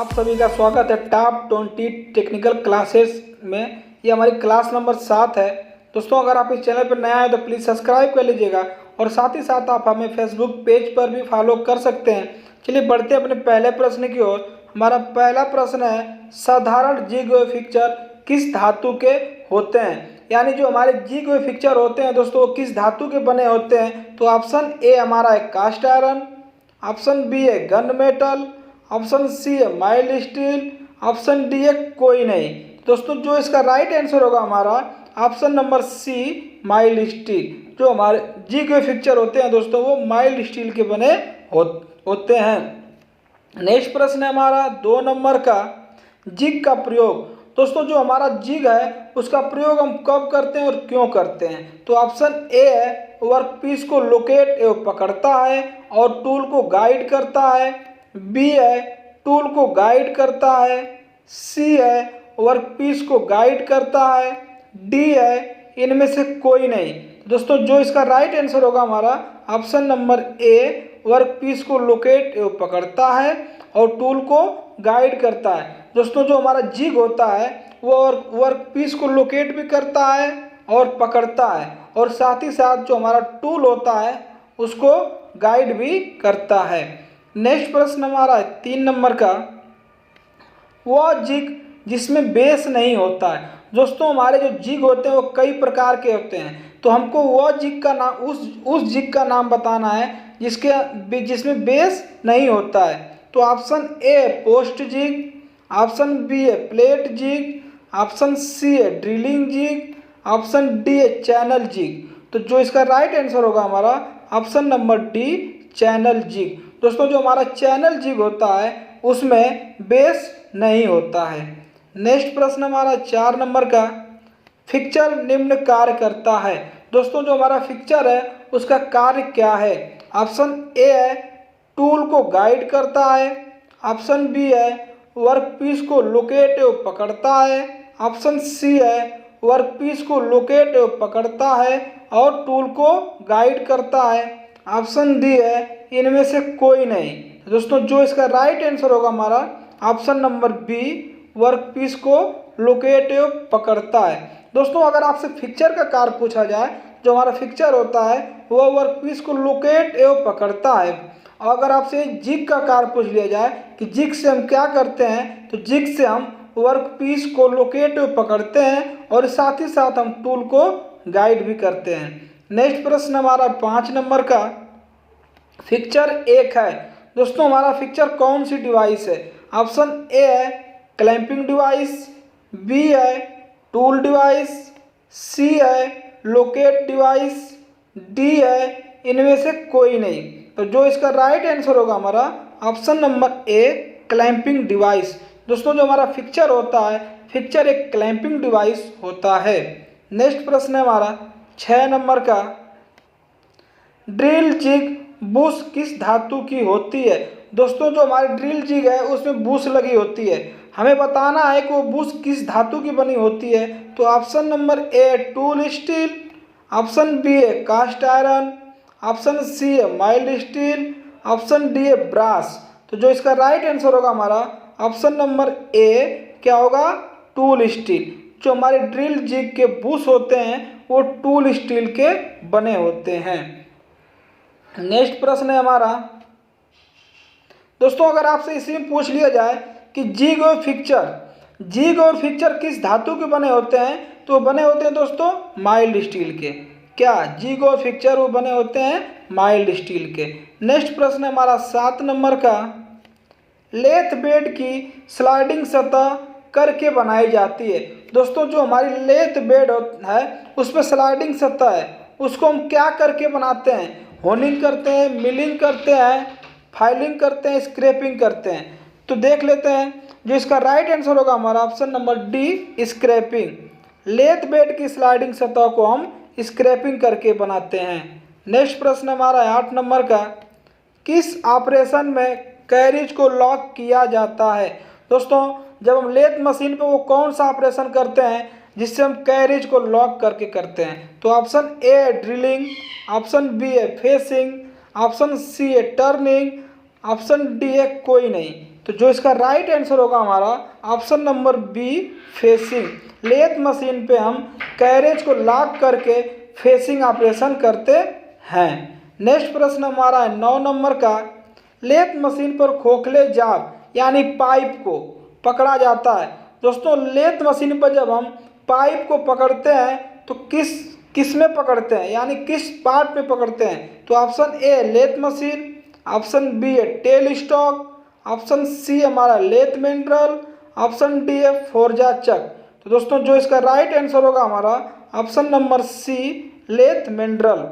आप सभी का स्वागत है टॉप 20 टेक्निकल क्लासेस में। ये हमारी क्लास नंबर 7 है। दोस्तों, अगर आप इस चैनल पर नया है तो प्लीज़ सब्सक्राइब कर लीजिएगा और साथ ही साथ आप हमें फेसबुक पेज पर भी फॉलो कर सकते हैं। चलिए बढ़ते हैं अपने पहले प्रश्न की ओर। हमारा पहला प्रश्न है, साधारण जिग फिक्चर किस धातु के होते हैं? यानी जो हमारे जिग फिक्चर होते हैं दोस्तों, वो किस धातु के बने होते हैं? तो ऑप्शन ए हमारा है कास्ट आयरन, ऑप्शन बी है गन मेटल, ऑप्शन सी है माइल्ड स्टील, ऑप्शन डी है कोई नहीं। दोस्तों, जो इसका राइट आंसर होगा हमारा option number C mild steel. जो हमारे जिग फिक्चर होते हैं दोस्तों, वो माइल्ड स्टील के बने होते हैं। नेक्स्ट प्रश्न है हमारा 2 नंबर का, जिग का प्रयोग। दोस्तों, जो हमारा जिग है उसका प्रयोग हम कब करते हैं और क्यों करते हैं? तो ऑप्शन ए है वर्क पीस को लोकेट एवं पकड़ता है और टूल को गाइड करता है, बी है टूल को गाइड करता है, सी है वर्क पीस को गाइड करता है, डी है इनमें से कोई नहीं। दोस्तों, जो इसका राइट आंसर होगा हमारा option number A workpiece को लोकेट एवं पकड़ता है और टूल को गाइड करता है। दोस्तों, जो हमारा जिग होता है वो वर्क पीस को लोकेट भी करता है और पकड़ता है, और साथ ही साथ जो हमारा टूल होता है उसको गाइड भी करता है। नेक्स्ट प्रश्न हमारा 3 नंबर का, वह जिग जिसमें बेस नहीं होता है। दोस्तों, हमारे जो जिग होते हैं वो कई प्रकार के होते हैं, तो हमको वह जिग का नाम उस जिग का नाम बताना है जिसमें बेस नहीं होता है। तो option A post jig, option B है प्लेट जिग, ऑप्शन सी है ड्रिलिंग जिग, ऑप्शन डी है चैनल जिग। तो जो इसका राइट आंसर होगा हमारा option number D channel jig. दोस्तों, जो हमारा चैनल जिग होता है उसमें बेस नहीं होता है। नेक्स्ट प्रश्न हमारा 4 नंबर का, फिक्चर निम्न कार्य करता है। दोस्तों, जो हमारा फिक्चर है उसका कार्य क्या है? ऑप्शन ए है टूल को गाइड करता है, ऑप्शन बी है वर्क पीस को लोकेट एवं पकड़ता है, ऑप्शन सी है वर्क पीस को लोकेट एवं पकड़ता है और टूल को गाइड करता है, ऑप्शन डी है इनमें से कोई नहीं। दोस्तों, जो इसका राइट आंसर होगा हमारा option number B workpiece को लोकेट एवं पकड़ता है। दोस्तों, अगर आपसे फिक्चर का कार्य पूछा जाए, जो हमारा फिक्चर होता है वह वर्क पीस को लोकेट एवं पकड़ता है। और अगर आपसे जिग का कार्य पूछ लिया जाए कि जिग से हम क्या करते हैं, तो जिग से हम वर्क पीस को लोकेट एवं पकड़ते हैं और साथ ही साथ हम टूल को गाइड भी करते हैं। नेक्स्ट प्रश्न हमारा 5 नंबर का, फिक्चर एक है। दोस्तों, हमारा फिक्चर कौन सी डिवाइस है? ऑप्शन ए है क्लैंपिंग डिवाइस, बी है टूल डिवाइस, सी है लोकेट डिवाइस, डी है इनमें से कोई नहीं। तो जो इसका राइट आंसर होगा हमारा ऑप्शन नंबर ए क्लैंपिंग डिवाइस। दोस्तों, जो हमारा फिक्चर होता है, फिक्चर एक क्लैंपिंग डिवाइस होता है। नेक्स्ट प्रश्न है हमारा 6 नंबर का, ड्रिल जिग बुश किस धातु की होती है? दोस्तों, जो हमारी ड्रिल जिग है उसमें बुश लगी होती है, हमें बताना है कि वो बुश किस धातु की बनी होती है। तो option number A tool steel, option B है कास्ट आयरन, ऑप्शन सी है माइल्ड स्टील, ऑप्शन डी है ब्रास। तो जो इसका राइट आंसर होगा हमारा ऑप्शन नंबर ए क्या होगा? Tool steel. जो हमारे ड्रिल जिग के बुश होते हैं वो टूल स्टील के बने होते हैं। नेक्स्ट प्रश्न है हमारा, दोस्तों, अगर आपसे इसी में पूछ लिया जाए कि जिग और फिक्चर किस धातु के बने होते हैं, तो बने होते हैं दोस्तों माइल्ड स्टील के। क्या जिग और फिक्चर वो बने होते हैं माइल्ड स्टील के। नेक्स्ट प्रश्न है हमारा 7 नंबर का, लेथ बेड की स्लाइडिंग सतह करके बनाई जाती है। दोस्तों, जो हमारी लेथ बेड है उसमें स्लाइडिंग सतह है, उसको हम क्या करके बनाते हैं? होनिंग करते हैं, मिलिंग करते हैं, फाइलिंग करते हैं, स्क्रैपिंग करते हैं। तो देख लेते हैं, जो इसका राइट आंसर होगा हमारा option number D scraping. Lathe bed की स्लाइडिंग सतह को हम स्क्रैपिंग करके बनाते हैं। नेक्स्ट प्रश्न हमारा 8 नंबर का, किस ऑपरेशन में कैरिज को लॉक किया जाता है? दोस्तों, जब हम लेथ मशीन पे वो कौन सा ऑपरेशन करते हैं जिससे हम कैरिज को लॉक करके करते हैं? तो ऑप्शन ए है ड्रिलिंग, ऑप्शन बी है फेसिंग, ऑप्शन सी है टर्निंग, ऑप्शन डी है कोई नहीं। तो जो इसका राइट आंसर होगा हमारा option number B, facing. Lathe machine पे हम कैरेज को लॉक करके फेसिंग ऑपरेशन करते हैं। नेक्स्ट प्रश्न हमारा है 9 नंबर का। लेथ मशीन पर खोखले जाब यानी पाइप को पकड़ा जाता है। दोस्तों लेथ मशीन पर जब हम पाइप को पकड़ते हैं तो किस में पकड़ते हैं, यानी किस पार्ट पे पकड़ते हैं? तो option A lathe machine, option B है टेल स्टॉक, ऑप्शन सी हमारा लेथ मेंड्रल, ऑप्शन डी है फोर्जा चक। तो दोस्तों जो इसका राइट आंसर होगा हमारा option number C, lathe mandrel.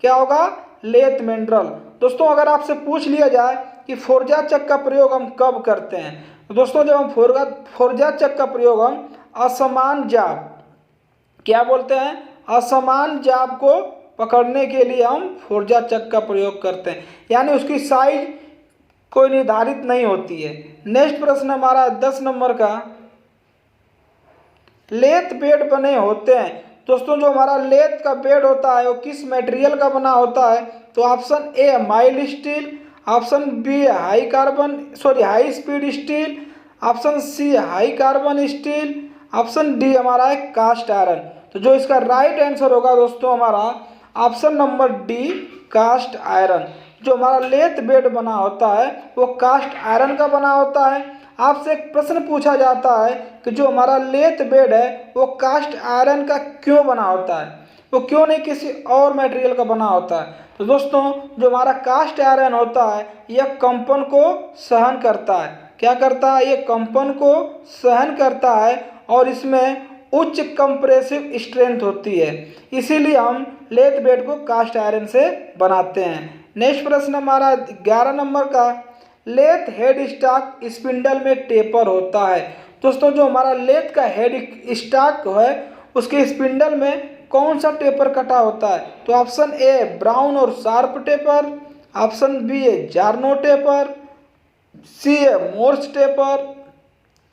क्या होगा? Lathe mandrel. दोस्तों अगर आपसे पूछ लिया जाए कि फोर्जा चक का प्रयोग हम कब करते हैं, तो दोस्तों जब हम फोर्जा चक का प्रयोग हम असमान जाब, क्या बोलते हैं, असमान जाब को पकड़ने के लिए हम फोर्जा चक का प्रयोग करते हैं, यानी उसकी साइज कोई निर्धारित नहीं होती है। नेक्स्ट प्रश्न हमारा 10 नंबर का। लेथ बेड बने होते हैं। दोस्तों जो हमारा लेथ का बेड होता है वो किस मटेरियल का बना होता है? तो option A mild steel, option B high speed steel, option C high carbon steel, option D हमारा है कास्ट आयरन। तो जो इसका राइट आंसर होगा दोस्तों हमारा option number D, cast iron. जो हमारा लेथ बेड बना होता है वो कास्ट आयरन का बना होता है। आपसे एक प्रश्न पूछा जाता है कि जो हमारा लेथ बेड है वो कास्ट आयरन का क्यों बना होता है, वो क्यों नहीं किसी और मटेरियल का बना होता है? तो दोस्तों जो हमारा कास्ट आयरन होता है यह कंपन को सहन करता है। क्या करता है? ये कंपन को सहन करता है और इसमें उच्च कंप्रेसिव स्ट्रेंथ होती है, इसीलिए हम लेथ बेड को कास्ट आयरन से बनाते हैं। नेक्स्ट प्रश्न हमारा 11 नंबर का। लेथ हेड स्टॉक स्पिंडल में टेपर होता है। दोस्तों जो हमारा लेथ का हेड स्टॉक है उसके स्पिंडल में कौन सा टेपर कटा होता है? तो ऑप्शन ए ब्राउन और शार्प टेपर, ऑप्शन बी है जार्नो टेपर, सी है मोर्स टेपर,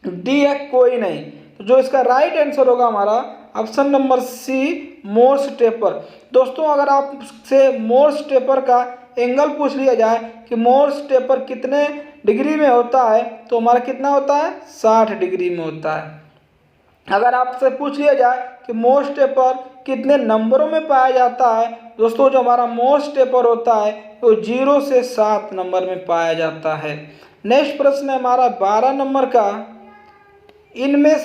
डी है कोई नहीं। तो जो इसका राइट आंसर होगा हमारा option number C, Morse taper. दोस्तों अगर आपसे मोर्स टेपर का एंगल पूछ लिया जाए कि मोर्स टेपर कितने डिग्री में होता है, तो हमारा कितना होता है? 60 डिग्री में होता है। अगर आपसे पूछ लिया जाए कि मोर्स टेपर कितने नंबरों में पाया जाता है, दोस्तों जो हमारा मोर्स टेपर होता है वो 0 से 7 नंबर में पाया जाता है। नेक्स्ट प्रश्न है हमारा 12 नंबर का। इनमें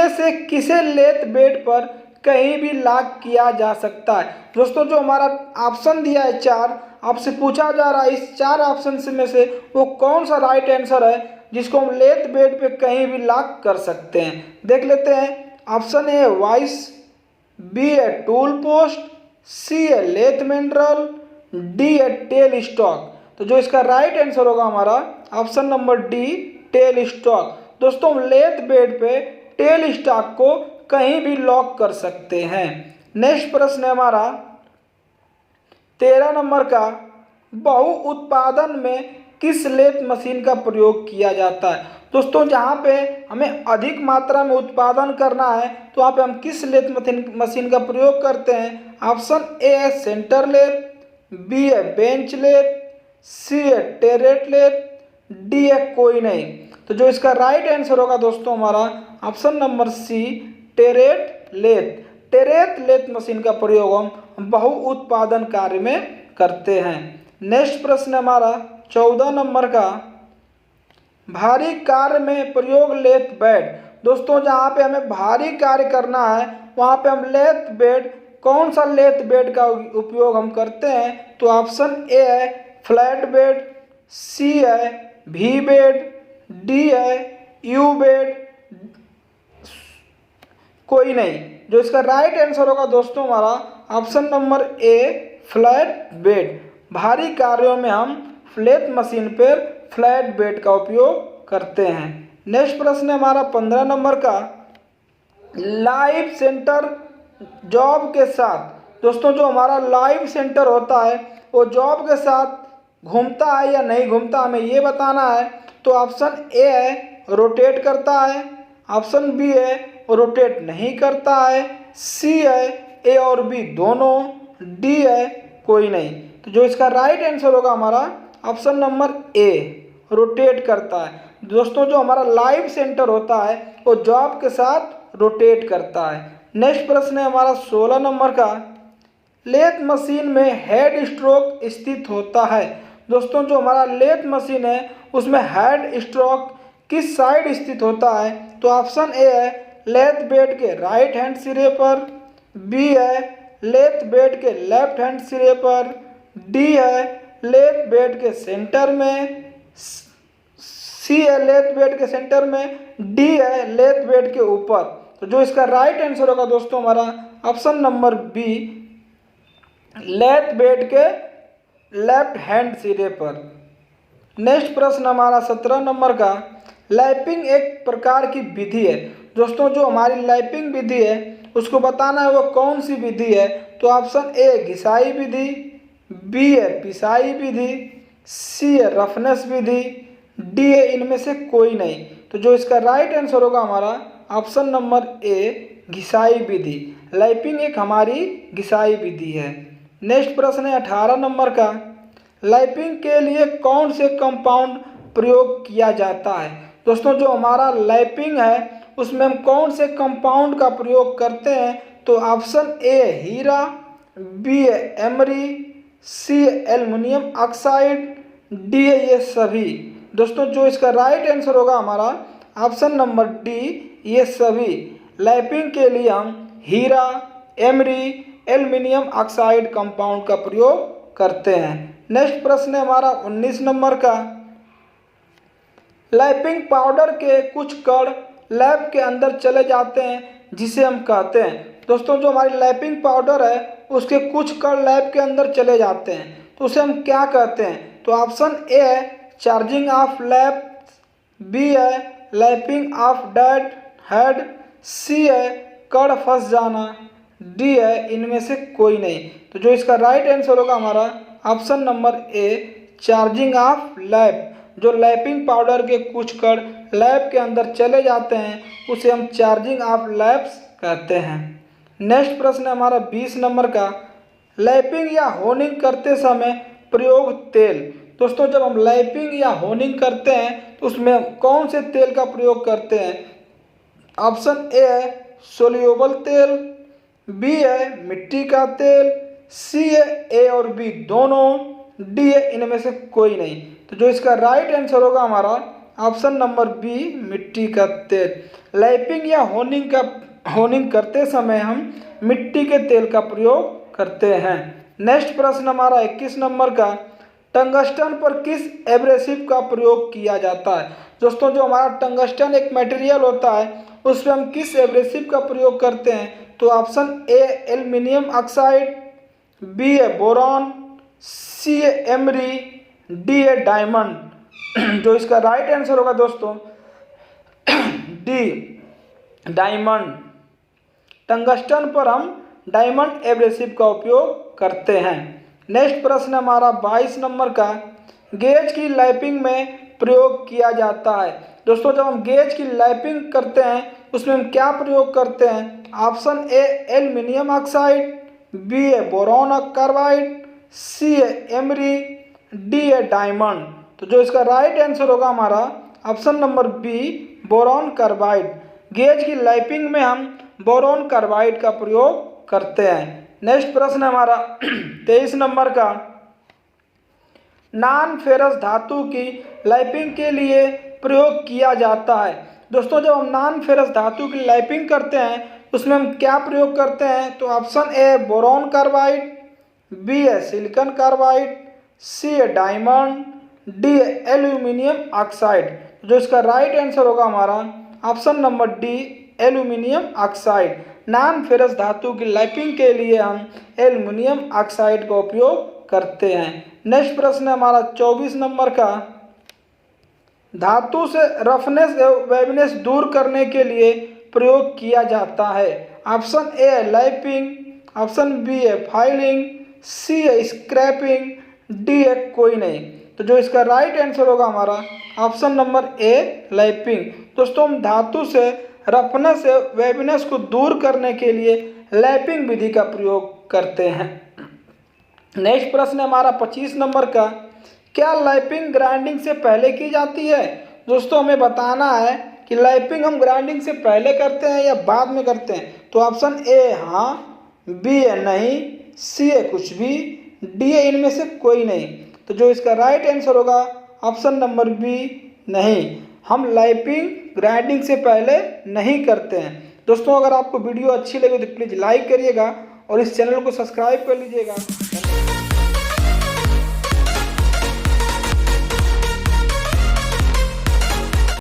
से किसे लेथ बेड पर कहीं भी लॉक किया जा सकता है? दोस्तों जो हमारा ऑप्शन दिया है 4, आपसे पूछा जा रहा है इस 4 ऑप्शन में से वो कौन सा राइट आंसर है जिसको हम लेथ बेड पे कहीं भी लॉक कर सकते हैं। देख लेते हैं। ऑप्शन ए वाइस, बी है टूल पोस्ट, सी है लेथ मेंड्रल, डी है टेल स्टॉक। तो जो इसका राइट आंसर होगा हमारा option number D, tell stock. दोस्तों लेथ बेड पे टेल स्टॉक को कहीं भी लॉक कर सकते हैं। नेक्स्ट प्रश्न है हमारा 13 नंबर का। बहु उत्पादन में किस लेथ मशीन का प्रयोग किया जाता है? दोस्तों जहाँ पे हमें अधिक मात्रा में उत्पादन करना है तो वहाँ पे हम किस लेथ मशीन का प्रयोग करते हैं? ऑप्शन ए है सेंटर लेथ, बी है बेंच लेथ, सी है टेरेट लेथ, डी है कोई नहीं। तो जो इसका राइट आंसर होगा दोस्तों हमारा ऑप्शन नंबर सी, टेरेट लेथ। टेरेट लेथ मशीन का प्रयोग हम बहु उत्पादन कार्य में करते हैं। नेक्स्ट प्रश्न हमारा 14 नंबर का। भारी कार्य में प्रयोग लेथ बेड। दोस्तों जहाँ पे हमें भारी कार्य करना है वहाँ पे हम लेथ बेड, कौन सा लेथ बेड का उपयोग हम करते हैं? तो ऑप्शन ए है फ्लैट बेड, सी है वी बेड, डी है यू बेड, कोई नहीं। जो इसका राइट आंसर होगा दोस्तों हमारा ऑप्शन नंबर ए, फ्लैट बेड। भारी कार्यों में हम लेथ मशीन पर फ्लैट बेड का उपयोग करते हैं। नेक्स्ट प्रश्न है हमारा 15 नंबर का। लाइव सेंटर जॉब के साथ। दोस्तों जो हमारा लाइव सेंटर होता है वो जॉब के साथ घूमता है या नहीं घूमता, हमें ये बताना है। तो ऑप्शन ए है रोटेट करता है, ऑप्शन बी है रोटेट नहीं करता है, सी है ए और बी दोनों, डी है कोई नहीं। तो जो इसका राइट आंसर होगा हमारा ऑप्शन नंबर ए, रोटेट करता है। दोस्तों जो हमारा लाइव सेंटर होता है वो जॉब के साथ रोटेट करता है। नेक्स्ट प्रश्न है हमारा 16 नंबर का, लेथ मशीन में हेड स्ट्रोक स्थित होता है। दोस्तों जो हमारा लेथ मशीन है उसमें हेड स्ट्रोक किस साइड स्थित होता है? तो ऑप्शन ए है लेथ बेड के राइट हैंड सिरे पर, बी है लेथ बेड के लेफ्ट हैंड सिरे पर, डी है लेथ बेड के सेंटर में, सी है लेथ बेड के सेंटर में, डी है लेथ बेड के ऊपर। तो जो इसका राइट आंसर होगा दोस्तों हमारा option number B, lathe bed के लेफ्ट हैंड सिरे पर। नेक्स्ट प्रश्न हमारा 17 नंबर का, लैपिंग एक प्रकार की विधि है। दोस्तों जो हमारी लैपिंग विधि है उसको बताना है वो कौन सी विधि है? तो ऑप्शन ए घिसाई विधि, बी है पिसाई विधि, सी है रफनेस विधि, डी है इनमें से कोई नहीं। तो जो इसका राइट आंसर होगा हमारा ऑप्शन नंबर ए घिसाई विधि। लैपिंग एक हमारी घिसाई विधि है। नेक्स्ट प्रश्न है 18 नंबर का, लैपिंग के लिए कौन से कंपाउंड प्रयोग किया जाता है? दोस्तों जो हमारा लैपिंग है उसमें हम कौन से कंपाउंड का प्रयोग करते हैं? तो ऑप्शन ए हीरा, बी है एमरी, सी है एल्युमिनियम ऑक्साइड, डी है ये सभी। दोस्तों जो इसका राइट आंसर होगा हमारा ऑप्शन नंबर डी ये सभी। लैपिंग के लिए हम हीरा, एमरी, एल्युमिनियम ऑक्साइड कंपाउंड का प्रयोग करते हैं। नेक्स्ट प्रश्न है हमारा 19 नंबर का, लैपिंग पाउडर के कुछ कण लैब के अंदर चले जाते हैं जिसे हम कहते हैं। दोस्तों जो हमारी लैपिंग पाउडर है उसके कुछ कण लैब के अंदर चले जाते हैं तो उसे हम क्या कहते हैं? तो ऑप्शन ए है चार्जिंग ऑफ लैब, बी है लैपिंग ऑफ डेड हेड, सी है कण फंस जाना, डी है इनमें से कोई नहीं। तो जो इसका राइट आंसर होगा हमारा option number A charging of lab. जो लैपिंग पाउडर के कुछ कण लैब के अंदर चले जाते हैं उसे हम चार्जिंग ऑफ लैब्स कहते हैं। नेक्स्ट प्रश्न है हमारा 20 नंबर का, लैपिंग या होनिंग करते समय प्रयोग तेल। दोस्तों जब हम लैपिंग या होनिंग करते हैं तो उसमें कौन से तेल का प्रयोग करते हैं? ऑप्शन ए है सोल्यूबल तेल, बी है मिट्टी का तेल, सी है ए और बी दोनों, डी है इनमें से कोई नहीं। तो जो इसका राइट आंसर होगा हमारा ऑप्शन नंबर बी मिट्टी का तेल। लैपिंग या होनिंग करते समय हम मिट्टी के तेल का प्रयोग करते हैं। नेक्स्ट प्रश्न हमारा 21 नंबर का, टंगस्टन पर किस एब्रेसिव का प्रयोग किया जाता है? दोस्तों जो हमारा टंगस्टन एक मटेरियल होता है उस पर हम किस एब्रेसिव का प्रयोग करते हैं? तो option A aluminium oxide, B है बोरॉन, सी है एमरी, डी है डायमंड। जो इसका राइट आंसर होगा दोस्तों डी डायमंड। टंगस्टन पर हम डायमंड एब्रेसिव का उपयोग करते हैं। नेक्स्ट प्रश्न हमारा 22 नंबर का, गेज की लैपिंग में प्रयोग किया जाता है। दोस्तों जब हम गेज की लैपिंग करते हैं उसमें हम क्या प्रयोग करते हैं? Option A aluminium oxide, B है बोरॉन कार्बाइड, सी है एमरी, डी है डायमंड। तो जो इसका राइट आंसर होगा हमारा option number B boron carbide. Gauge की लैपिंग में हम बोरॉन कार्बाइड का प्रयोग करते हैं। नेक्स्ट प्रश्न हमारा 23 नंबर का, नॉन फेरस धातु की लैपिंग के लिए प्रयोग किया जाता है। दोस्तों जब हम नॉन फेरस धातु की लैपिंग करते हैं उसमें हम क्या प्रयोग करते हैं? तो option A boron carbide, B है सिलिकॉन कार्बाइड, सी है डायमंड, डी है एल्यूमिनियम ऑक्साइड। जो इसका राइट आंसर होगा हमारा option number D aluminium oxide. Non ferrous धातु की लैपिंग के लिए हम एल्यूमिनियम ऑक्साइड का उपयोग करते हैं। नेक्स्ट प्रश्न है हमारा 24 नंबर का, धातु से रफनेस एवं वेवनेस दूर करने के लिए प्रयोग किया जाता है। ऑप्शन ए है लैपिंग, ऑप्शन बी है फाइलिंग, सी है स्क्रैपिंग, डी है कोई नहीं। तो जो इसका राइट आंसर होगा हमारा ऑप्शन नंबर ए लैपिंग। दोस्तों हम धातु से रफनेस एवं वेवनेस को दूर करने के लिए लैपिंग विधि का प्रयोग करते हैं। नेक्स्ट प्रश्न है हमारा 25 नंबर का, क्या लैपिंग ग्राइंडिंग से पहले की जाती है? दोस्तों हमें बताना है कि लैपिंग हम ग्राइंडिंग से पहले करते हैं या बाद में करते हैं। तो ऑप्शन ए हाँ, बी है नहीं, सी है कुछ भी, डी है इनमें से कोई नहीं। तो जो इसका राइट आंसर होगा ऑप्शन नंबर बी, नहीं, हम लैपिंग ग्राइंडिंग से पहले नहीं करते हैं। दोस्तों अगर आपको वीडियो अच्छी लगी तो प्लीज़ लाइक करिएगा और इस चैनल को सब्सक्राइब कर लीजिएगा।